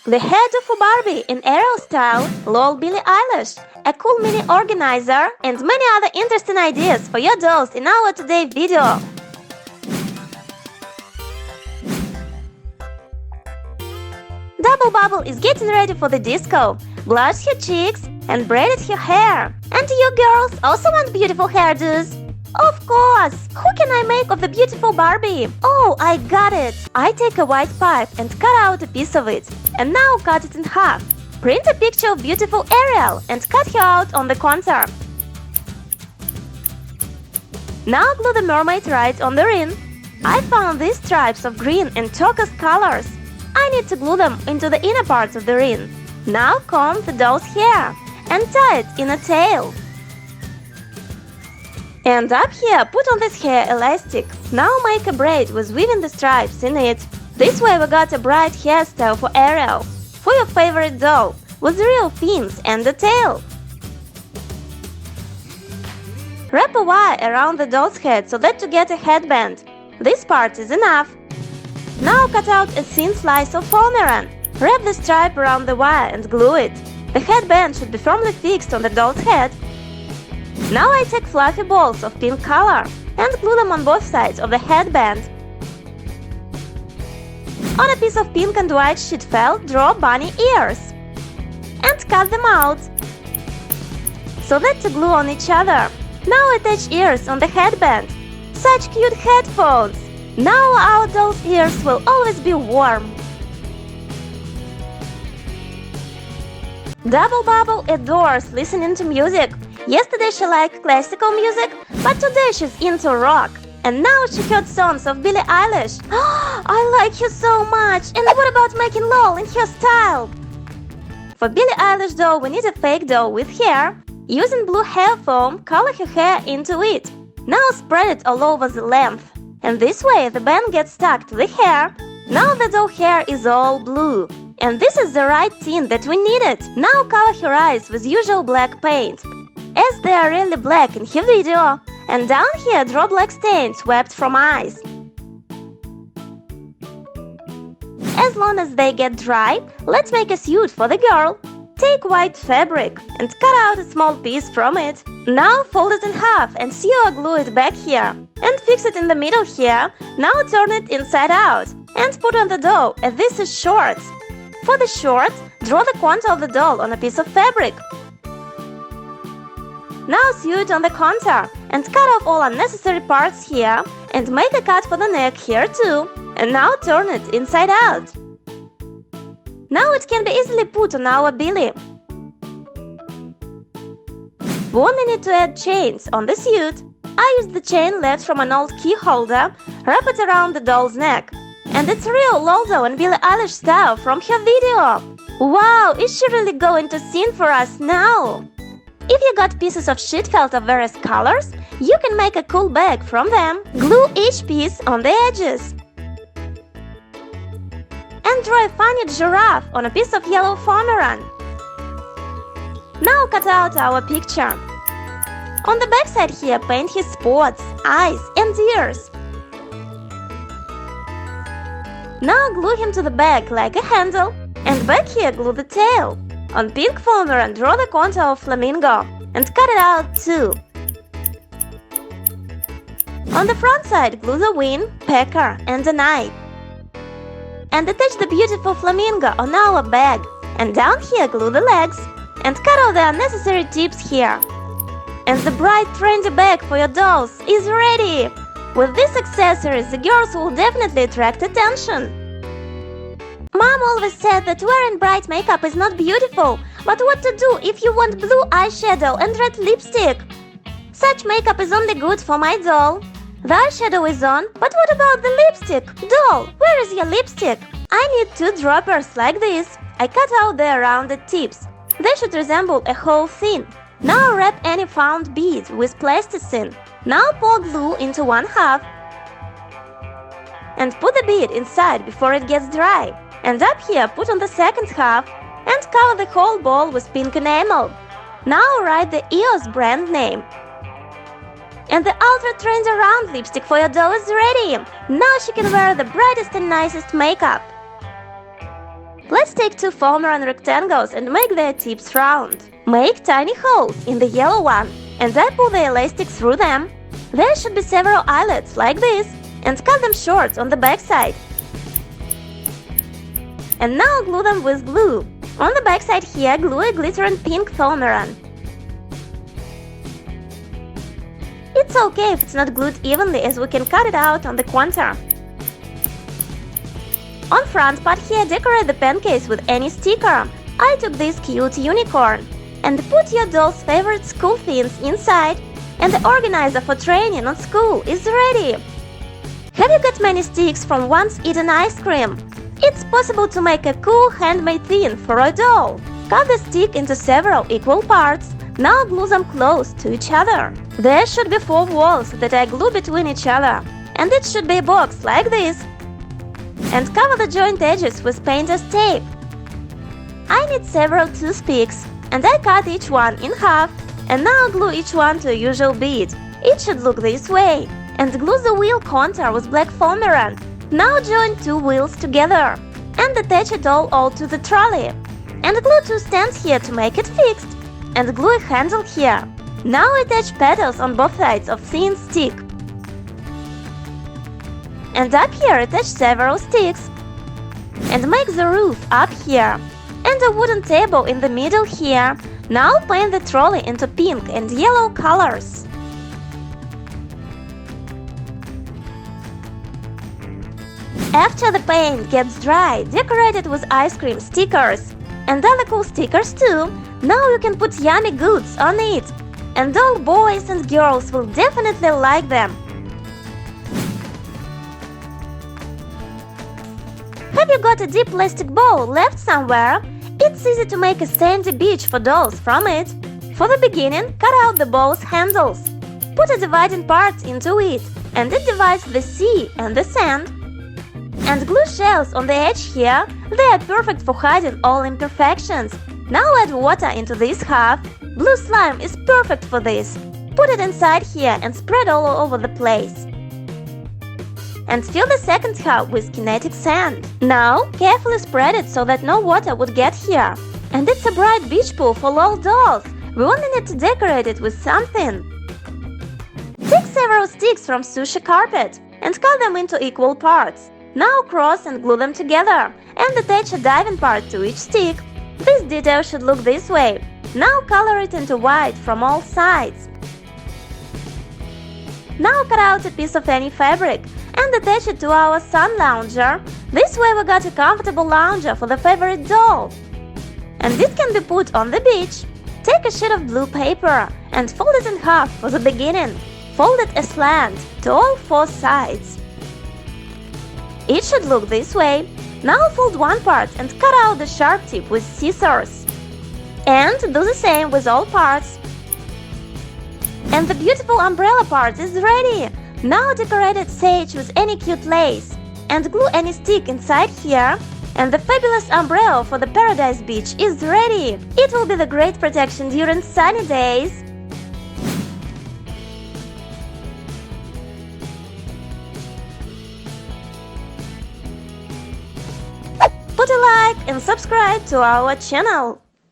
The head of a Barbie in Ariel style, l.o.l Billie Eilish, a cool mini organizer, and many other interesting ideas for your dolls in our today's video. Double Bubble is getting ready for the disco, blushed her cheeks and braided her hair. And you girls also want beautiful hairdos? Of course! Who can I make of the beautiful Barbie? Oh, I got it! I take a white pipe and cut out a piece of it. And now cut it in half. Print a picture of beautiful Ariel and cut her out on the contour. Now glue the mermaid right on the ring. I found these stripes of green and turquoise colors. I need to glue them into the inner parts of the ring. Now comb the doll's hair and tie it in a tail. And up here, put on this hair elastic. Now make a braid with weaving the stripes in it. This way we got a bright hairstyle for Ariel, for your favorite doll, with real fins and a tail. Wrap a wire around the doll's head so that you get a headband. This part is enough. Now cut out a thin slice of fulmeran. Wrap the stripe around the wire and glue it. The headband should be firmly fixed on the doll's head. Now I take fluffy balls of pink color and glue them on both sides of the headband. On a piece of pink and white sheet felt, draw bunny ears and cut them out so that to glue on each other. Now attach ears on the headband. Such cute headphones! Now our doll's ears will always be warm. Double Bubble adores listening to music. Yesterday she liked classical music, but today she's into rock. And now she heard songs of Billie Eilish. I like her so much! And what about making l.o.l in her style? For Billie Eilish doll, we need a fake doll with hair. Using blue hair foam, color her hair into it. Now spread it all over the length. And this way the band gets stuck to the hair. Now the doll hair is all blue. And this is the right tint that we needed. Now color her eyes with usual black paint, as they are really black in her video. And down here draw black stains swept from eyes. As long as they get dry, let's make a suit for the girl. Take white fabric and cut out a small piece from it. Now fold it in half and sew or glue it back here. And fix it in the middle here. Now turn it inside out and put on the doll, as this is shorts. For the shorts, draw the contour of the doll on a piece of fabric. Now sew it on the contour and cut off all unnecessary parts here and make a cut for the neck here too. And now turn it inside out. Now it can be easily put on our Billie. We only need to add chains on the suit. I used the chain left from an old key holder, wrap it around the doll's neck. And it's real l.o.l and Billie Eilish style from her video. Wow, is she really going to sing for us now? If you got pieces of sheet felt of various colors, you can make a cool bag from them. Glue each piece on the edges. And draw a funny giraffe on a piece of yellow fulmeran. Now cut out our picture. On the back side here, paint his spots, eyes and ears. Now glue him to the back like a handle, and back here glue the tail. On pink fulmeran, draw the contour of flamingo and cut it out too. On the front side, glue the wing, pecker and an eye. And attach the beautiful flamingo on our bag. And down here glue the legs and cut out the unnecessary tips here. And the bright trendy bag for your dolls is ready! With these accessories, the girls will definitely attract attention. Mom always said that wearing bright makeup is not beautiful, but what to do if you want blue eyeshadow and red lipstick? Such makeup is only good for my doll. The eyeshadow is on, but what about the lipstick? Doll, where is your lipstick? I need 2 droppers like this. I cut out the rounded tips. They should resemble a whole thing. Now wrap any found bead with plasticine. Now pour glue into one half and put the bead inside before it gets dry. And up here put on the second half and cover the whole ball with pink enamel. Now write the EOS brand name. And the ultra trendy round lipstick for your doll is ready! Now she can wear the brightest and nicest makeup. Let's take two foam-run rectangles and make their tips round. Make tiny holes in the yellow one, and I pull the elastic through them. There should be several eyelets like this, and cut them short on the back side. And now glue them with glue. On the back side here, glue a glittering pink foam-run. It's okay if it's not glued evenly, as we can cut it out on the contour. On front part here, decorate the pen case with any sticker. I took this cute unicorn. And put your doll's favorite school things inside, and the organizer for training on school is ready. Have you got many sticks from once eaten ice cream? It's possible to make a cool handmade thing for a doll. Cut the stick into several equal parts. Now glue them close to each other. There should be 4 walls that I glue between each other, and it should be a box like this. And cover the joint edges with painter's tape. I need several toothpicks, and I cut each one in half, and now glue each one to a usual bead. It should look this way. And glue the wheel contour with black foam-run. Now join 2 wheels together, and attach it all to the trolley. And glue 2 stands here to make it fixed, and glue a handle here. Now attach petals on both sides of thin stick. And up here attach several sticks. And make the roof up here. And a wooden table in the middle here. Now paint the trolley into pink and yellow colors. After the paint gets dry, decorate it with ice cream stickers. And other cool stickers too. Now you can put yummy goods on it. And all boys and girls will definitely like them. Have you got a deep plastic bowl left somewhere? It's easy to make a sandy beach for dolls from it. For the beginning, cut out the bowl's handles. Put a dividing part into it, and it divides the sea and the sand. And glue shells on the edge here. They are perfect for hiding all imperfections. Now add water into this half. Blue slime is perfect for this. Put it inside here and spread all over the place. And fill the second half with kinetic sand. Now, carefully spread it so that no water would get here. And it's a bright beach pool for l.o.l dolls. We only need to decorate it with something. Take several sticks from sushi carpet and cut them into equal parts. Now cross and glue them together and attach a diving part to each stick. This detail should look this way. Now color it into white from all sides. Now cut out a piece of any fabric and attach it to our sun lounger. This way we got a comfortable lounger for the favorite doll. And this can be put on the beach. Take a sheet of blue paper and fold it in half for the beginning. Fold it aslant to all 4 sides. It should look this way. Now fold one part and cut out the sharp tip with scissors. And do the same with all parts. And the beautiful umbrella part is ready. Now decorate it sage with any cute lace. And glue any stick inside here. And the fabulous umbrella for the Paradise Beach is ready. It will be the great protection during sunny days. Put a like and subscribe to our channel.